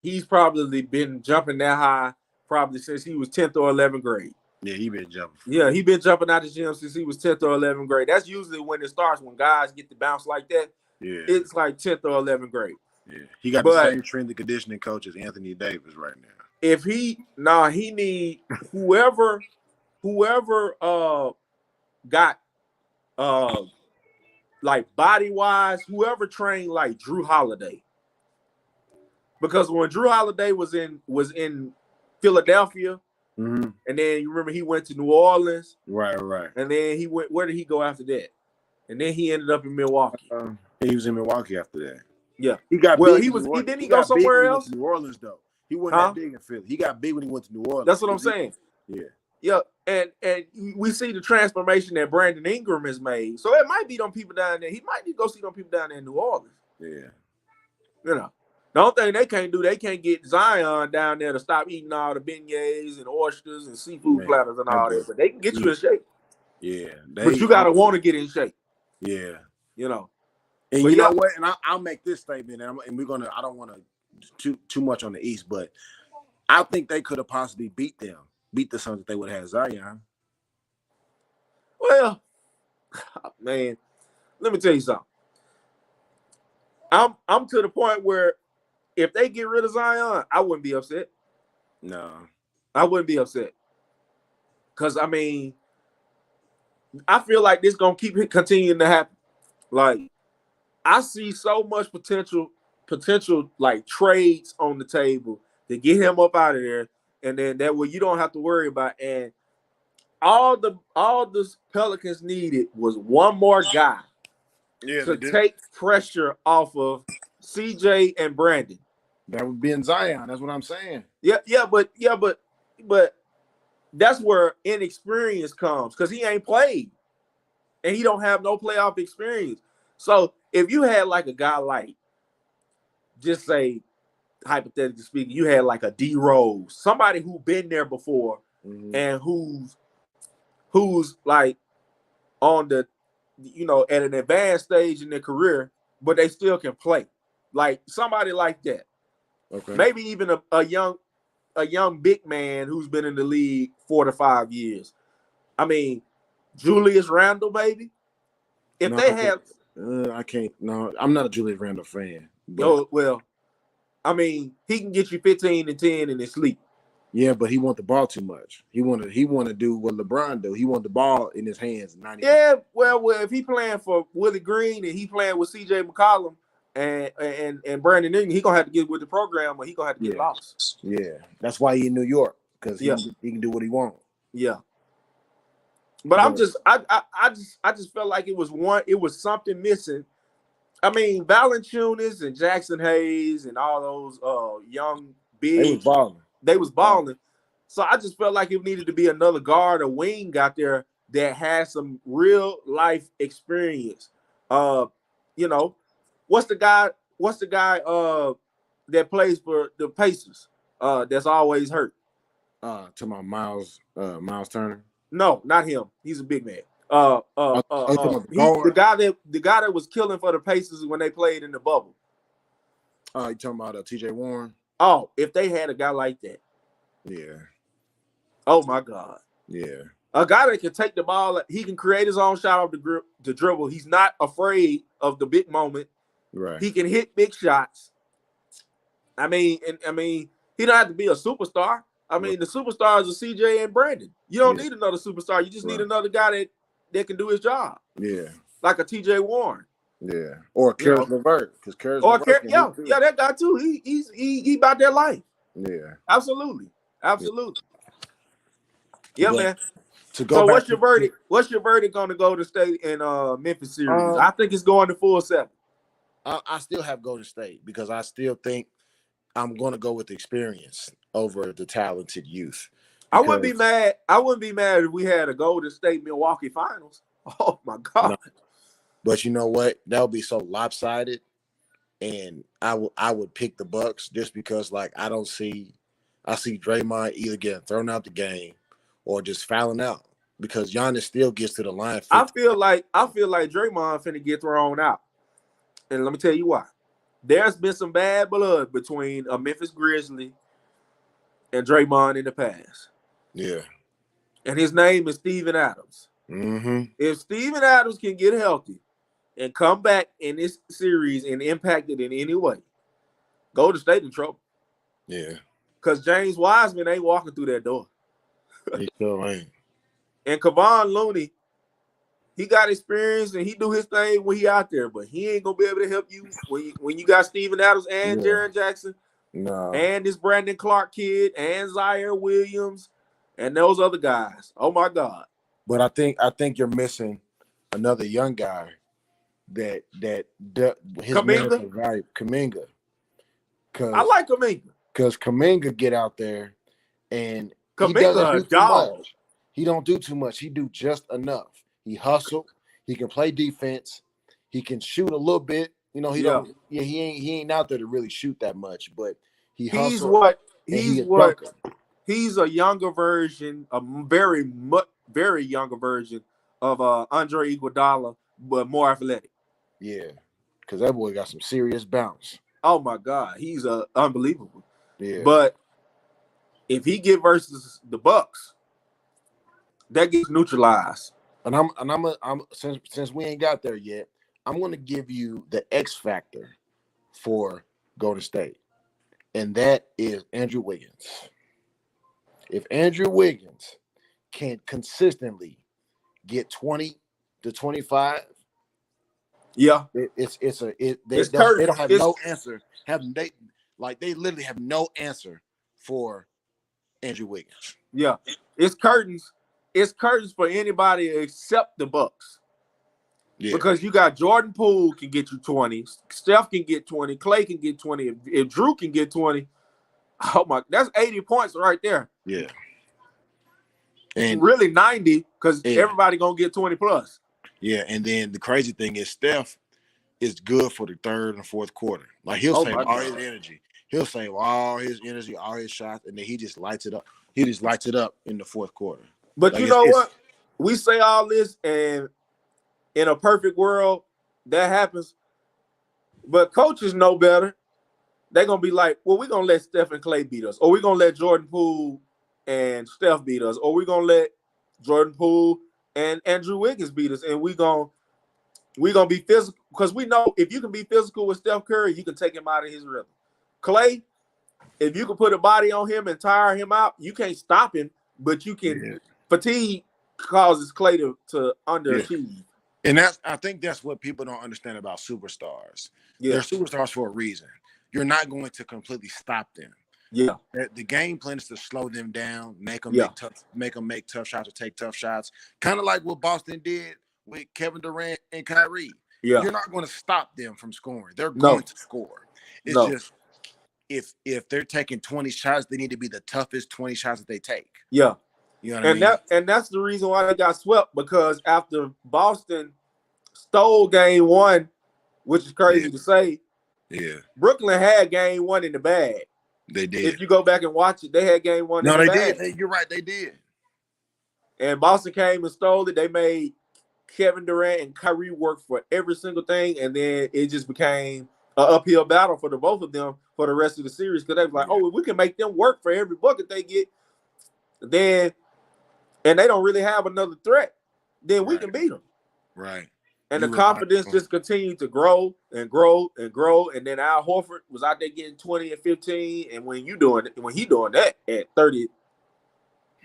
he's probably been jumping that high probably since he was 10th or 11th grade. Yeah, he been jumping. Yeah, he been jumping out the gym since he was 10th or 11th grade. That's usually when it starts, when guys get to bounce like that. Yeah. It's like 10th or 11th grade. Yeah. He got the same strength and conditioning coach as Anthony Davis right now. If he need whoever got like body-wise, whoever trained like Drew Holiday. Because when Drew Holiday was in Philadelphia, mm-hmm. and then you remember he went to New Orleans. Right. And then he went, where did he go after that? And then he ended up in Milwaukee. He was in Milwaukee after that. Yeah. He got big. Didn't he go somewhere else? New Orleans though. He wasn't that big in Philly. He got big when he went to New Orleans. That's what I'm saying. Yeah. Yeah, and we see the transformation that Brandon Ingram has made. So it might be them people down there. He might need to go see them people down there in New Orleans. Yeah. The only thing they can't do, they can't get Zion down there to stop eating all the beignets and oysters and seafood platters and all that. But they can get you in shape. Yeah. But you got to want to get in shape. Yeah. And you know what? And I'll make this statement, and we're gonna. I don't want to too much on the East, but I think they could have possibly beat the Suns if they would have had Zion. Well, man, let me tell you something. I'm to the point where if they get rid of Zion, I wouldn't be upset. No, I wouldn't be upset. Because I mean, I feel like this gonna keep continuing to happen. Like, I see so much potential like trades on the table to get him up out of there, and then that way you don't have to worry about. And all the Pelicans needed was one more guy to take pressure off of CJ and Brandon. That would be in Zion. That's what I'm saying. But that's where inexperience comes, because he ain't played and he don't have no playoff experience. So if you had like a guy like, just say, hypothetically speaking, you had like a D Rose, somebody who been there before, and who's like on the, at an advanced stage in their career, but they still can play. Like somebody like that. Okay. Maybe even a young big man who's been in the league 4 to 5 years. I mean, Julius Randle, maybe. If they have, I can't. No, I'm not a Julius Randle fan. Well, I mean, he can get you 15 and 10 in his sleep. Yeah, but he want the ball too much. He want to do what LeBron do. He want the ball in his hands 90%. Yeah, well, if he playing for Willie Green and he playing with C.J. McCollum and Brandon Ingram, he gonna have to get with the program, or he gonna have to get lost. Yeah, that's why he in New York, because he can do what he want. Yeah. But I just felt like it was something missing. I mean, Valanciunas and Jackson Hayes and all those young big, they was balling. So I just felt like it needed to be another guard or wing out there that has some real life experience. What's the guy that plays for the Pacers that's always hurt? To my Miles Turner. No, not him. He's a big man. The guy that was killing for the Pacers when they played in the bubble. You talking about T.J. Warren? Oh, if they had a guy like that. Yeah. Oh my God. Yeah. A guy that can take the ball, he can create his own shot off the dribble. He's not afraid of the big moment. Right. He can hit big shots. I mean, he don't have to be a superstar. I mean, the superstars are CJ and Brandon. You don't need another superstar. You just need another guy that can do his job. Yeah. Like a TJ Warren. Yeah. Or Karis LeVert. Because that guy too. He about that life. Yeah. Absolutely. Yeah, man. So what's your verdict? What's your verdict on the Golden State and Memphis series? I think it's going to 4-7. I still have Golden State because I still think I'm going to go with experience over the talented youth. I wouldn't be mad. If we had a Golden State Milwaukee finals. Oh my God! No. But you know what? That would be so lopsided, and I would pick the Bucks just because, like, I see Draymond either getting thrown out the game or just fouling out because Giannis still gets to the line. 50. I feel like Draymond finna get thrown out, and let me tell you why. There's been some bad blood between a Memphis Grizzly and Draymond in the past. Yeah. And his name is Steven Adams. Mm-hmm. If Steven Adams can get healthy and come back in this series and impact it in any way, Golden State in trouble. Yeah. Because James Wiseman ain't walking through that door. He still ain't. And Kevon Looney, he got experience and he do his thing when he out there, but he ain't gonna be able to help you when you got Steven Adams and Jaren Jackson, and this Brandon Clark kid and Zaire Williams and those other guys. Oh my God! But I think you're missing another young guy that his minutes are valuable. Kuminga. I like Kuminga because Kuminga get out there and Kuminga a dog. He don't do too much. He do just enough. He hustle. He can play defense. He can shoot a little bit. You know, he ain't out there to really shoot that much, but he hustles. He's a younger version, a very younger version of Andre Iguodala, but more athletic. Yeah, because that boy got some serious bounce. Oh my God, he's unbelievable. Yeah, but if he get versus the Bucks, that gets neutralized. And I'm since we ain't got there yet, I'm gonna give you the X factor for Golden State, and that is Andrew Wiggins. If Andrew Wiggins can consistently get 20 to 25, they don't have no answer. They literally have no answer for Andrew Wiggins. Yeah, it's curtains. It's curtains for anybody except the Bucks. Yeah. Because you got Jordan Poole can get you 20, Steph can get 20, Clay can get 20. If Drew can get 20, oh my, that's 80 points right there. Yeah. And really 90 because everybody gonna get 20 plus. Yeah, and then the crazy thing is Steph is good for the third and fourth quarter. Like he'll save all his energy. He'll save all his energy, all his shots, and then he just lights it up. He just lights it up in the fourth quarter. But Like you know what? We say all this, and in a perfect world, that happens. But coaches know better. They're going to be like, well, we're going to let Steph and Clay beat us, or we're going to let Jordan Poole and Steph beat us, or we're going to let Jordan Poole and Andrew Wiggins beat us, and we're going to be physical. Because we know if you can be physical with Steph Curry, you can take him out of his rhythm. Clay, if you can put a body on him and tire him out, you can't stop him, but you can. Yeah. Fatigue causes Clay to underachieve. Yeah. And I think that's what people don't understand about superstars. Yeah. They're superstars for a reason. You're not going to completely stop them. Yeah. The game plan is to slow them down, make them make tough shots or take tough shots. Kind of like what Boston did with Kevin Durant and Kyrie. Yeah. You're not going to stop them from scoring. They're going to score. It's just if they're taking 20 shots, they need to be the toughest 20 shots that they take. Yeah. You know what I mean? And that's the reason why they got swept, because after Boston stole game one, which is crazy to say, Brooklyn had game one in the bag. They did. If you go back and watch it, they had game one in the bag. Did. You're right, they did. And Boston came and stole it. They made Kevin Durant and Kyrie work for every single thing, and then it just became an uphill battle for the both of them for the rest of the series, because they were like, oh, we can make them work for every bucket they get. Then, and they don't really have another threat, then we can beat them. Right. And the confidence just continued to grow and grow and grow. And then Al Horford was out there getting 20 and 15. And when he doing that at 30,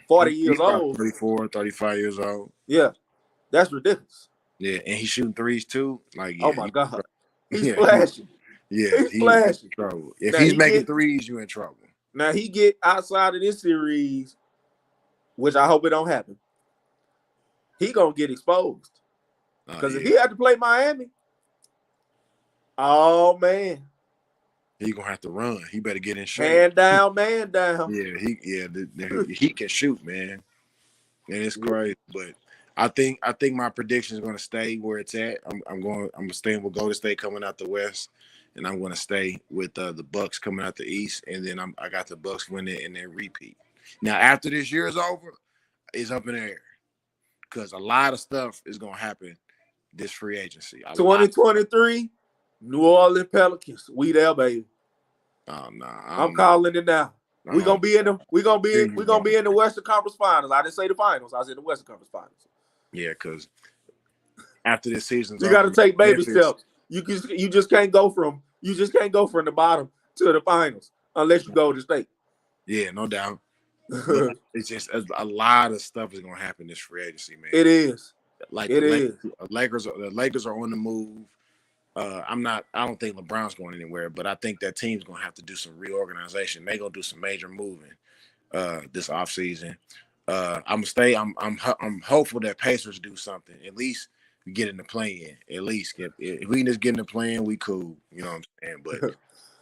40 years old. 34, 35 years old. Yeah. That's ridiculous. Yeah. And he's shooting threes too. Like, oh my God. He's flashing. He's flashing. In trouble. If he's making threes, you're in trouble. Now he get outside of this series, which I hope it don't happen. He gonna get exposed. Because if he had to play Miami, oh man, he gonna have to run. He better get in shape. Man down. Yeah, he can shoot, man, and it's crazy. But I think my prediction is gonna stay where it's at. I'm staying with Golden State coming out the West, and I'm gonna stay with the Bucks coming out the East, and then I got the Bucks winning and then repeat. Now after this year is over, it's up in the air because a lot of stuff is gonna happen. This free agency. 2023, New Orleans Pelicans. We there, baby. Oh no. I'm calling it now. We're gonna be in the Western Conference Finals. I didn't say the finals, I said the Western Conference Finals. Yeah, because after this season, you gotta take baby steps. You just can't go from the bottom to the finals unless you go to state. Yeah, no doubt. It's just a lot of stuff is gonna happen this free agency, man. It is. Like the Lakers are on the move. I don't think LeBron's going anywhere, but I think that team's gonna have to do some reorganization. They're gonna do some major moving this offseason. I'm hopeful that Pacers do something. At least get in the play-in. At least if we can just get in the play-in, we cool. You know what I'm saying? But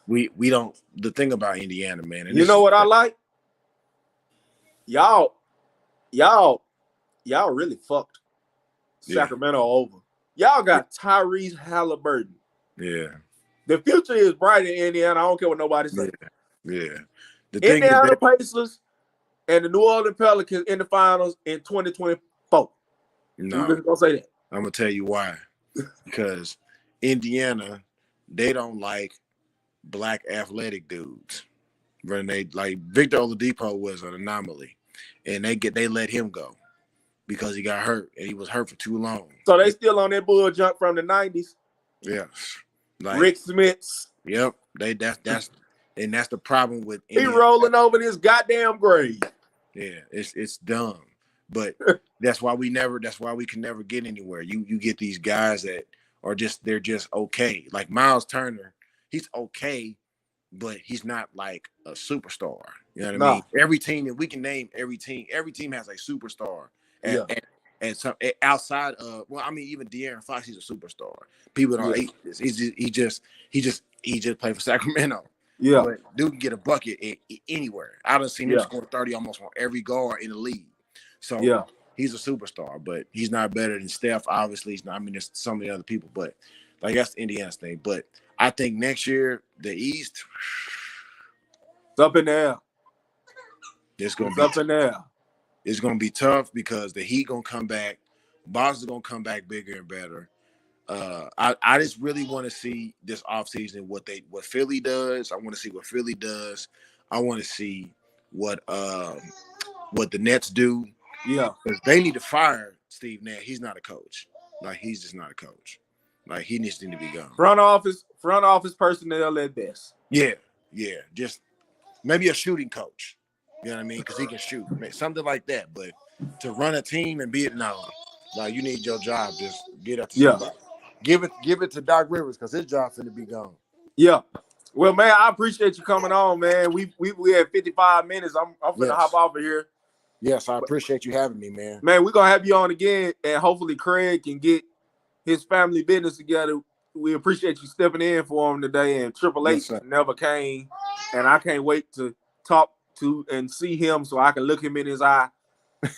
we don't. The thing about Indiana, man. And you know what I like? Y'all really fucked Sacramento over. Y'all got Tyrese Halliburton. Yeah. The future is bright in Indiana. I don't care what nobody says. Yeah. The Indiana Pacers and the New Orleans Pelicans in the finals in 2024. No. I'm just gonna say that. I'm gonna tell you why. Because Indiana, they don't like black athletic dudes. When they like Victor Oladipo was an anomaly, and they let him go because he got hurt and he was hurt for too long. So they still on that bull junk from the 90s. Yeah, like Rick Smits. Yep, that's the problem with he rolling over this goddamn grave. Yeah, it's dumb, but that's why we can never get anywhere. You get these guys that are they're just okay. Like Miles Turner, he's okay, but he's not like a superstar. You know what I mean? Every team that we can name, every team has a superstar. And some outside of even De'Aaron Fox, he's a superstar. People don't hate this. He just played for Sacramento. Yeah, but dude can get a bucket anywhere. I done seen him score 30 almost on every guard in the league. So he's a superstar, but he's not better than Steph. Obviously, he's not. I mean, there's so many other people, but like that's Indiana's thing. But I think next year the East, It's up in the air. It's gonna It's be up in the air. It's gonna be tough because the Heat gonna come back. Boston's gonna come back bigger and better. I just really want to see this offseason what Philly does. I want to see what Philly does. I want to see what the Nets do. Yeah. Because they need to fire Steve Nash. He's not a coach. Like, he's just not a coach. Like, he needs to be gone. Front office personnel at best. Yeah. Just maybe a shooting coach. You know what I mean? Because he can shoot. Something like that. But to run a team and be it now, like, you need your job. Just get up to somebody. Give it to Doc Rivers because his job's going to be gone. Yeah. Well, man, I appreciate you coming on, man. We had 55 minutes. I'm finna hop off of here. Yes, I appreciate you having me, man. Man, we're going to have you on again, and hopefully Craig can get his family business together. We appreciate you stepping in for him today, and Triple H never came, and I can't wait to talk to and see him so I can look him in his eye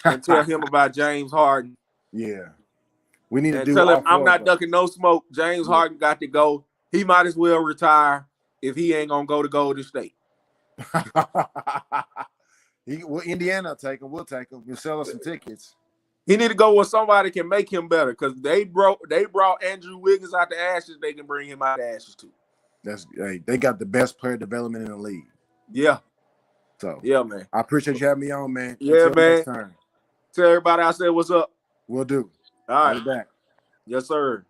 and tell him about James Harden. Yeah. We need to tell him I'm not ducking no smoke. James Harden got to go. He might as well retire if he ain't going to go to Golden State. Indiana take him. We'll take him. We'll sell us some tickets. He need to go where somebody can make him better because they brought Andrew Wiggins out the ashes. They can bring him out the ashes too. They got the best player development in the league. Yeah. So yeah, man. I appreciate you having me on, man. Yeah, man. Next time. Tell everybody I said what's up. Will do. All right. I'll be back. Yes, sir.